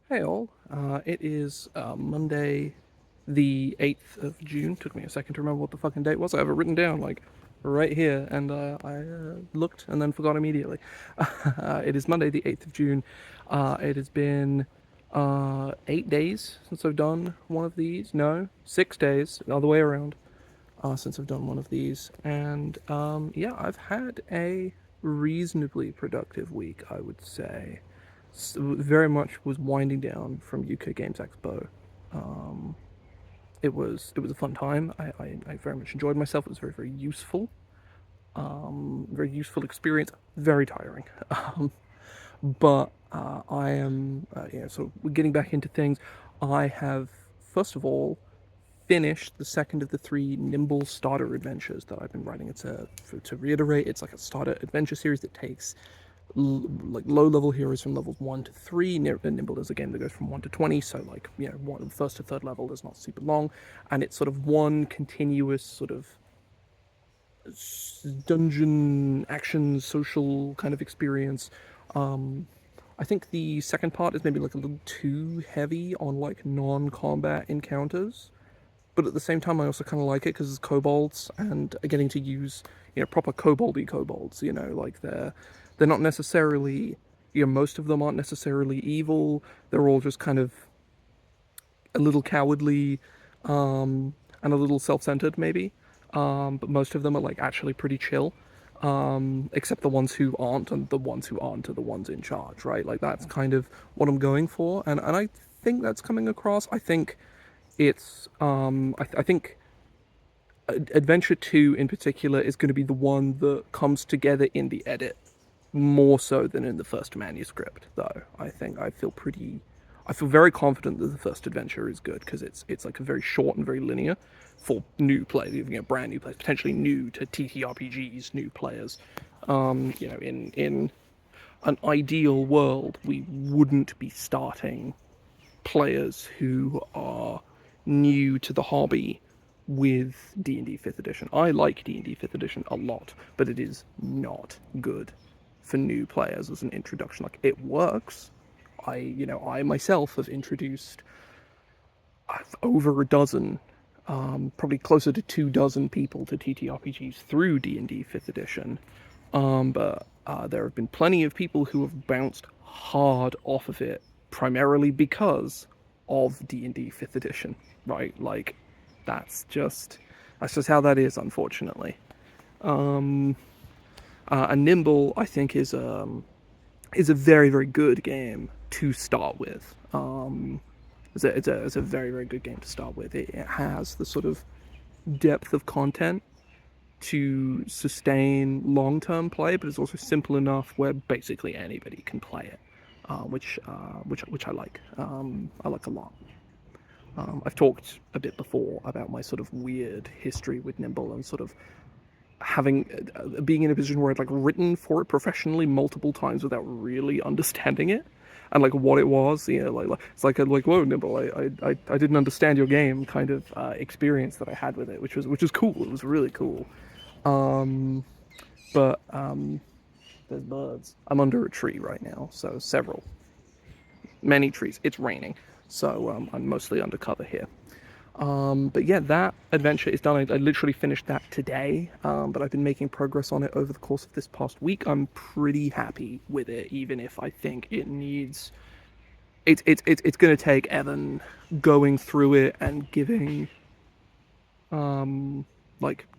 Hey all, it is Monday the 8th of June. Took me a second to remember what the fucking date was. I have it written down, like, right here, and I looked and then forgot immediately. It is Monday the 8th of June. It has been 8 days since I've done one of these. No, 6 days, the other way around, since I've done one of these. And yeah, I've had a reasonably productive week, I would say. Very much was winding down from UK Games Expo. Um, it was a fun time. I very much enjoyed myself. It was very useful. Very useful experience. Very tiring. But I am yeah. So we're getting back into things. I have first of all finished the second of the three Nimble starter adventures that I've been writing. To reiterate, it's like a starter adventure series that takes like low level heroes from levels 1 to 3. Nimble is a game that goes from 1 to 20, so like, first to third level is not super long, and it's sort of one continuous sort of dungeon action social kind of experience. um I think the second part is maybe like a little too heavy on like non-combat encounters, but at the same time I also kind of like it because it's kobolds and getting to use proper koboldy kobolds. Like they're not necessarily, most of them aren't necessarily evil. They're all just kind of a little cowardly, and a little self-centered maybe. But most of them are like actually pretty chill, except the ones who aren't, and the ones who aren't are the ones in charge, right? Like that's kind of what I'm going for, and I think that's coming across. I think it's I think Adventure 2 in particular is going to be the one that comes together in the edit more so than in the first manuscript, though. I feel very confident that the first adventure is good because it's like a very short and very linear for new players, brand new players, potentially new to TTRPGs, new players. In an ideal world, we wouldn't be starting players who are new to the hobby with D&D 5th edition. I like D&D 5th edition a lot, but it is not good for new players as an introduction. Like, it works. I myself have introduced over a dozen, probably closer to 2 dozen people to TTRPGs through D&D 5th edition. But there have been plenty of people who have bounced hard off of it, primarily because of D&D 5th edition, right? Like, that's just how that is, unfortunately. Um, and Nimble, I think, is a very good game to start with. It's a very good game to start with. It has the sort of depth of content to sustain long-term play, but it's also simple enough where basically anybody can play it, which I like. I like a lot. I've talked a bit before about my sort of weird history with Nimble and sort of having being in a position where I'd like written for it professionally multiple times without really understanding it and like what it was. It's like whoa, Nimble, I didn't understand your game kind of experience that I had with it, which was cool. It was really cool. Um, but there's birds. I'm under a tree right now, so many trees. It's raining, so I'm mostly undercover here. But yeah, that adventure is done. I literally finished that today, but I've been making progress on it over the course of this past week. I'm pretty happy with it, even if I think it needs. It's going to take Evan going through it and um,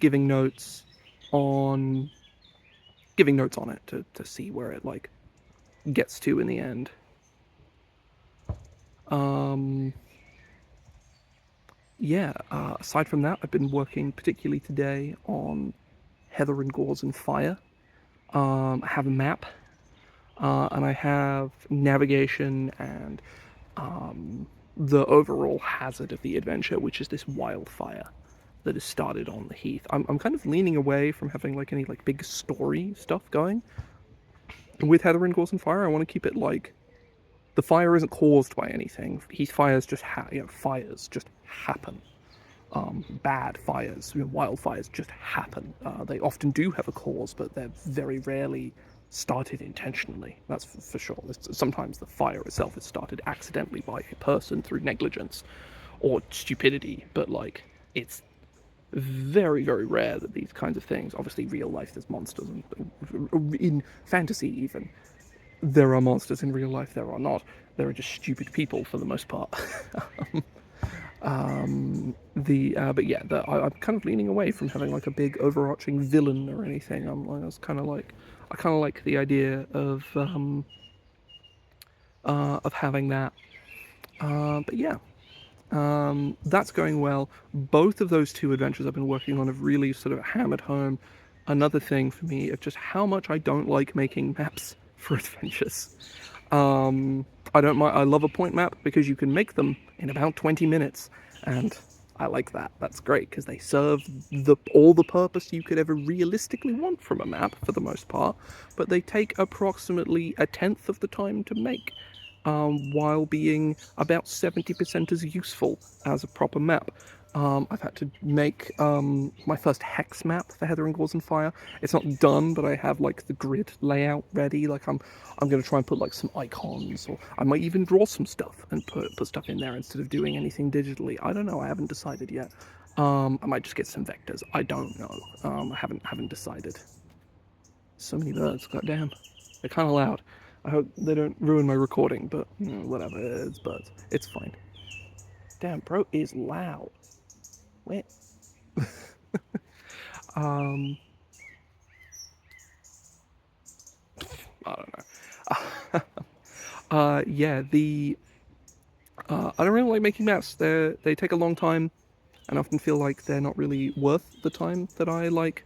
giving notes on it to see where it like gets to in the end. Um, yeah. Aside from that, I've been working particularly today on Heather and Gauze and Fire. I have a map, and I have navigation and the overall hazard of the adventure, which is this wildfire that has started on the heath. I'm kind of leaning away from having like any like big story stuff going with Heather and Gauze and Fire. I want to keep it like the fire isn't caused by anything. Heath fires just fires just happen. Bad fires, wildfires just happen. They often do have a cause, but they're very rarely started intentionally. That's for sure. Sometimes the fire itself is started accidentally by a person through negligence or stupidity, but like it's very, very rare that these kinds of things. Obviously, real life, there's monsters, and in fantasy even, there are monsters in real life. There are not. There are just stupid people for the most part. But yeah, I'm kind of leaning away from having like a big overarching villain or anything. I was kind of like, I kind of like the idea of having that. But yeah, that's going well. Both of those two adventures I've been working on have really sort of hammered home another thing for me of just how much I don't like making maps for adventures. I don't mind. I love a point map because you can make them in about 20 minutes, and I like that. That's great because they serve all the purpose you could ever realistically want from a map for the most part, but they take approximately a tenth of the time to make. While being about 70% as useful as a proper map. I've had to make my first hex map for Heather and Gauze and Fire. It's not done, but I have like the grid layout ready. Like I'm gonna try and put like some icons, or I might even draw some stuff and put stuff in there instead of doing anything digitally. I don't know. I haven't decided yet. I might just get some vectors. I don't know. I haven't decided. So many birds. Goddamn, they're kind of loud. I hope they don't ruin my recording, but whatever. It's birds. It's fine. Damn, bro is loud. Wait. um, I don't know. Yeah, I don't really like making maps. They take a long time, and I often feel like they're not really worth the time that I like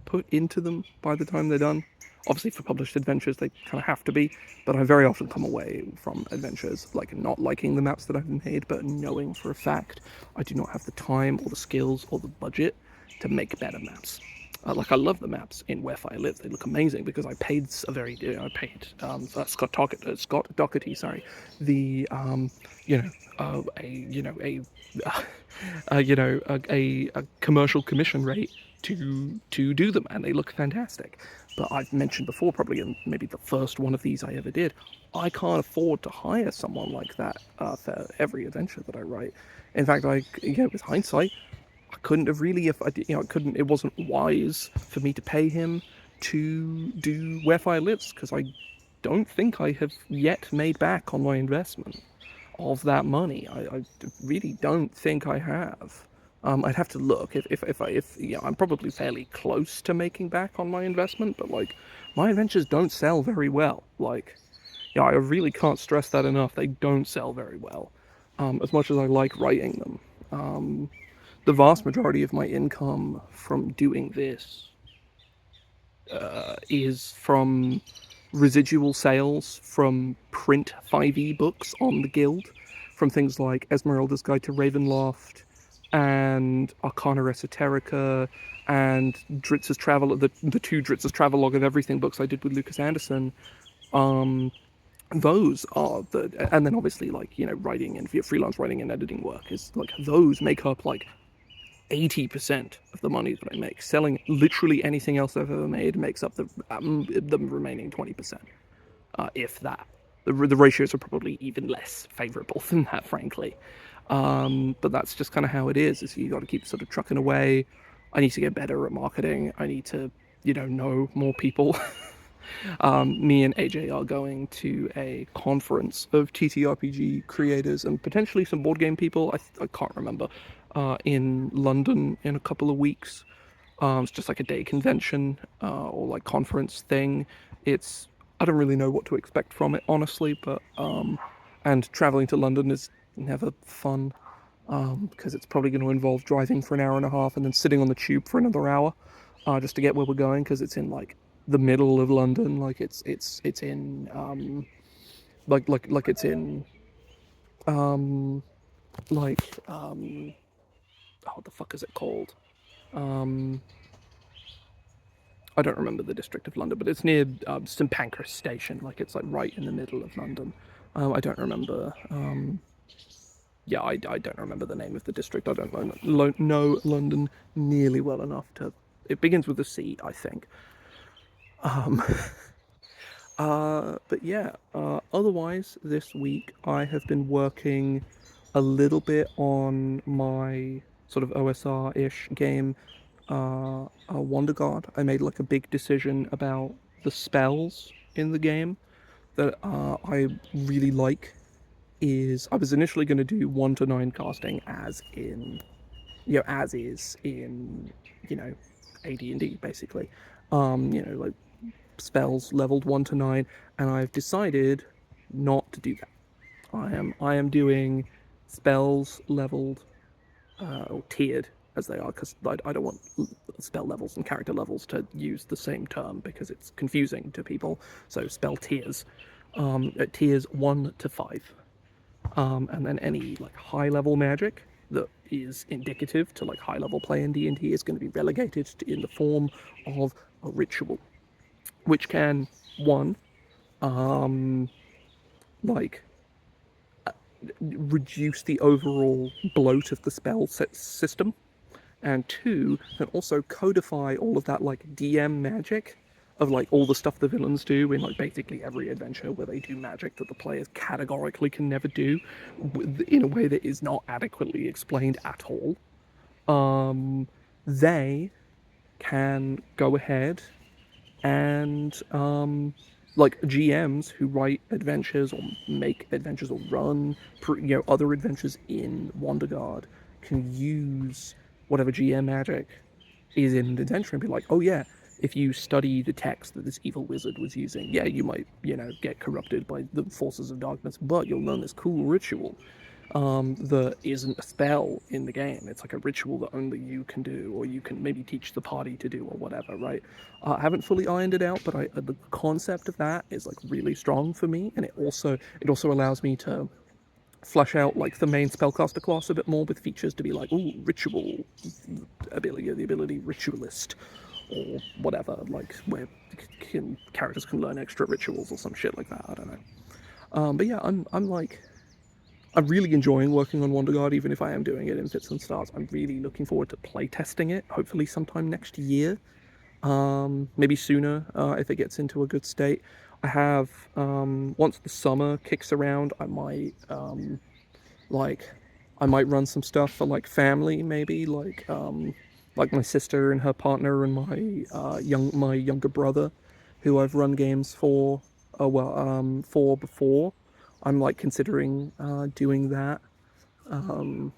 put into them by the time they're done. Obviously, for published adventures, they kind of have to be, but I very often come away from adventures like not liking the maps that I've made, but knowing for a fact I do not have the time or the skills or the budget to make better maps. Like I love the maps in Where Fire Lives; they look amazing because I paid Scott Doherty, sorry, the a commercial commission rate to do them, and they look fantastic. But I've mentioned before, probably in maybe the first one of these I ever did, I can't afford to hire someone like that for every adventure that I write. In fact, with hindsight, I couldn't have really, if I did, it wasn't wise for me to pay him to do Where Fire Lives, because I don't think I have yet made back on my investment of that money. I really don't think I have. I'd have to look if I'm probably fairly close to making back on my investment, but like my adventures don't sell very well. Like, yeah, I really can't stress that enough. They don't sell very well, as much as I like writing them. The vast majority of my income from doing this is from residual sales from print 5e books on the Guild, from things like Esmeralda's Guide to Ravenloft and Arcana Esoterica and Dritz's Travel, the two Dritz's Travelogue of Everything books I did with Lucas Anderson. Those are and then obviously writing and freelance writing and editing work is like those make up like 80% of the money that I make. Selling literally anything else I've ever made makes up the remaining 20%, if that. The ratios are probably even less favourable than that, frankly. But that's just kind of how it is you got to keep sort of trucking away. I need to get better at marketing. I need to, know more people. Me and AJ are going to a conference of TTRPG creators and potentially some board game people. I can't remember. In London in a couple of weeks. It's just like a day convention or like conference thing. I don't really know what to expect from it, honestly, but and traveling to London is never fun because it's probably going to involve driving for an hour and a half and then sitting on the tube for another hour just to get where we're going, because it's in like the middle of London. Like it's in like it's in what the fuck is it called? I don't remember the district of London, but it's near St Pancras Station. Like it's like right in the middle of London. I don't remember. I don't remember the name of the district. I don't know London nearly well enough to. It begins with a C, I think. But yeah, otherwise, this week I have been working a little bit on my sort of OSR-ish game, Wonder God. I made like a big decision about the spells in the game that I really like. Is I was initially going to do 1 to 9 casting as in, as is in, you know, AD&D basically. Like spells leveled 1 to 9, and I've decided not to do that. I am doing spells leveled or tiered as they are, because I don't want spell levels and character levels to use the same term because it's confusing to people. So spell tiers, at tiers 1 to 5, and then any like high level magic that is indicative to like high level play in D&D is going to be relegated to, in the form of a ritual, which can, one, um, like reduce the overall bloat of the spell set system, and two, can also codify all of that like DM magic of like all the stuff the villains do in like basically every adventure where they do magic that the players categorically can never do, in a way that is not adequately explained at all. Um, they can go ahead and like GMs who write adventures or make adventures or run other adventures in Wanderguard can use whatever GM magic is in an adventure and be like, oh yeah, if you study the text that this evil wizard was using, yeah, you might, get corrupted by the forces of darkness, but you'll learn this cool ritual that isn't a spell in the game. It's like a ritual that only you can do, or you can maybe teach the party to do, or whatever, right? I haven't fully ironed it out, but the concept of that is like really strong for me, and it also allows me to flesh out like the main spellcaster class a bit more with features to be like, ooh, ritual ability, the ability ritualist, or whatever, like where characters can learn extra rituals or some shit like that. I don't know. But yeah, I'm really enjoying working on Wanderguard, even if I am doing it in fits and starts. I'm really looking forward to playtesting it, hopefully sometime next year. Maybe sooner, if it gets into a good state. I have, once the summer kicks around, like, I might run some stuff for like family, maybe like my sister and her partner and my younger brother, who I've run games for, for before. I'm like considering doing that. Um,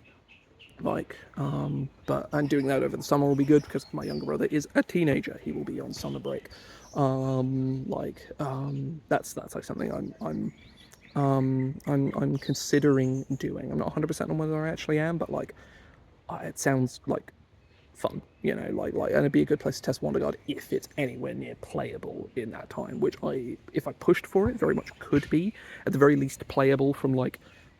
but I'm doing that over the summer will be good because my younger brother is a teenager. He will be on summer break. That's like something I'm considering doing. I'm not 100% on whether I actually am, but like it sounds like fun, and it'd be a good place to test Wanderguard if it's anywhere near playable in that time, which if I pushed for it, very much could be, at the very least playable from like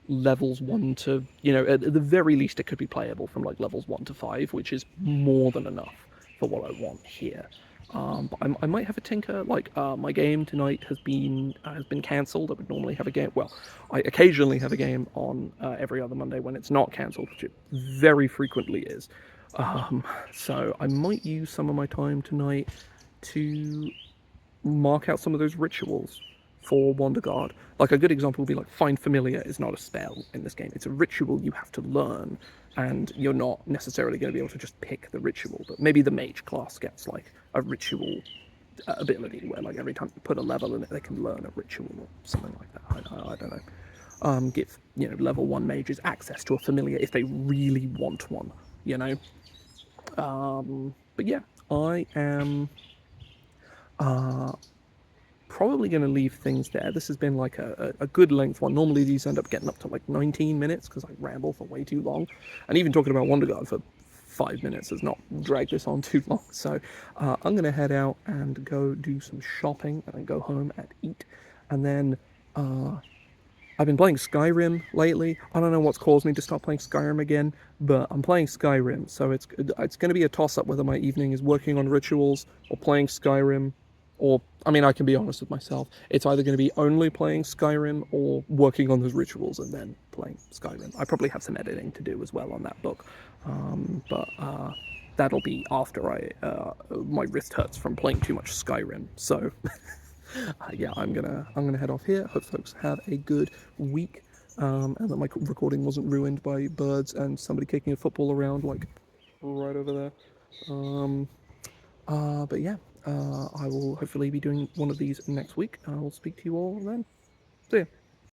levels 1 to, at the very least it could be playable from like levels 1 to 5, which is more than enough for what I want here. But I might have a tinker. Like my game tonight has been cancelled. I would normally have a game. Well, I occasionally have a game on every other Monday when it's not cancelled, which it very frequently is. So I might use some of my time tonight to mark out some of those rituals for Wanderguard. Like a good example would be like Find Familiar is not a spell in this game. It's a ritual you have to learn, and you're not necessarily going to be able to just pick the ritual. But maybe the mage class gets like a ritual ability where like every time you put a level in it, they can learn a ritual or something like that. I don't know. Give level 1 mages access to a familiar if they really want one. But yeah, I am probably going to leave things there. This has been like a good length one. Normally these end up getting up to like 19 minutes because I ramble for way too long. And even talking about Wanderguard for 5 minutes has not dragged this on too long. So I'm going to head out and go do some shopping and then go home and eat. And then I've been playing Skyrim lately. I don't know what's caused me to stop playing Skyrim again, but I'm playing Skyrim, so it's going to be a toss-up whether my evening is working on rituals or playing Skyrim, or, I mean, I can be honest with myself. It's either going to be only playing Skyrim or working on those rituals and then playing Skyrim. I probably have some editing to do as well on that book, but that'll be after my wrist hurts from playing too much Skyrim, so... Yeah, I'm gonna head off here. Hope folks have a good week, and that my recording wasn't ruined by birds and somebody kicking a football around like right over there. Um, but yeah, I will hopefully be doing one of these next week. I will speak to you all then. See ya.